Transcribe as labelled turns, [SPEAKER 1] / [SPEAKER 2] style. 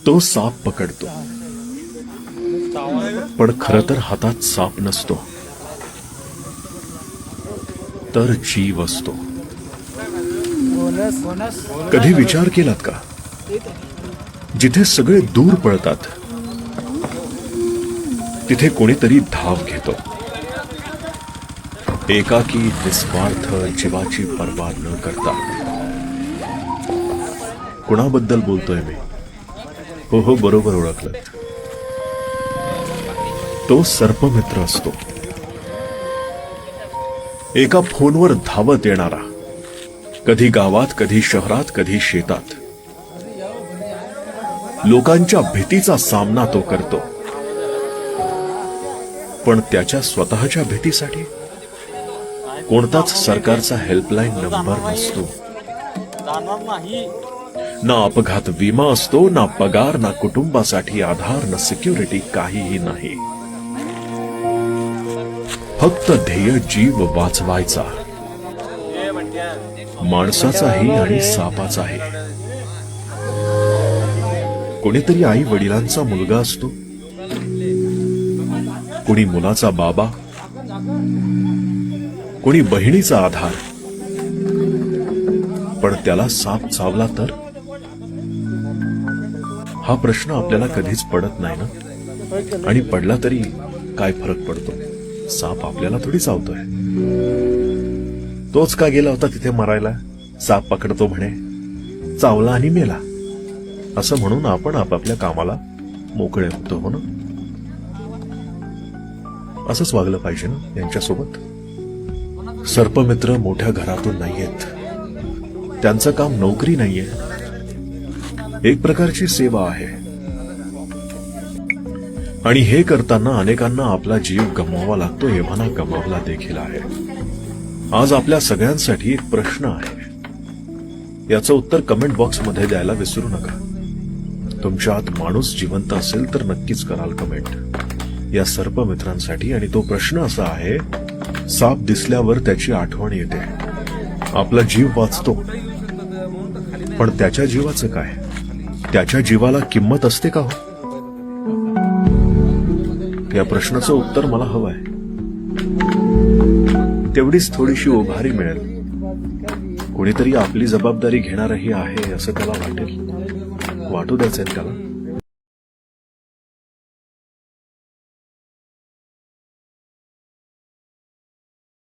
[SPEAKER 1] तो साप पकडतो, पण खरं तर हातात साप नसतो, तर जीव असतो. कधी विचार केलात का, जिथे सगळे दूर पळतात तिथे कोणीतरी धाव घेतो. एकाकी निस्वार्थ जीवाची पर्वा न करता. कुणाबद्दल बोलतोय मी? हो, बरोबर ओळखलं. तो सर्पमित्र असतो. एका फोनवर धावत येणारा, कधी गावात, कधी शहरात, कधी शेतात. लोकांच्या भीतीचा सामना तो करतो, पण त्याच्या स्वतःच्या भीतीसाठी कोणताच सरकारचा हेल्पलाईन नंबर नसतो. ना अपघात विमा असतो, ना पगार, ना कुटुंबासाठी आधार, ना सिक्युरिटी, काहीही नाही. फक्त ध्येय जीव वाचवायचा, माणसाचाही आणि सापाचाही. कोणीतरी आई वडिलांचा मुलगा असतो, कोणी मुलाचा बाबा, कोणी बहिणीचा आधार. पण त्याला साप चावला तर? हा प्रश्न आपल्याला कधीच पडत नाही ना. आणि पडला तरी काय फरक पडतो? साप आपल्याला थोडी चावतोय. तोच का गेला होता तिथे मरायला? साप पकडतो म्हणे, चावला आणि मेला, असं म्हणून आपण आपापल्या कामाला मोकळे होतो. हो ना? असंच वागलं पाहिजे ना यांच्यासोबत. सर्पमित्र मोठ्या घरातून नाहीयेत. त्यांचं काम नोकरी नाहीये, एक प्रकारची सेवा आहे. आणि हे करताना अनेकांना आपला जीव गमवावा लागतो, एव्हाना गमावला देखील आहे. आज आपल्या सगळ्यांसाठी एक प्रश्न आहे. याचं उत्तर कमेंट बॉक्स मध्ये द्यायला विसरू नका. तुमच्या आत माणूस जिवंत असेल तर नक्कीच कराल कमेंट या सर्पमित्रांसाठी. आणि तो प्रश्न असा आहे, साप दिसल्यावर त्याची आठवण येते, आपला जीव वाचतो, पण त्याच्या जीवाचं काय? त्याच्या जीवाला किंमत असते का हो? या प्रश्नाचं उत्तर मला हवंय. तेवढीच थोडीशी उभारी मिळेल. कोणीतरी आपली जबाबदारी घेणारही आहे असं त्याला वाटेल. वाटू द्यायचं त्याला.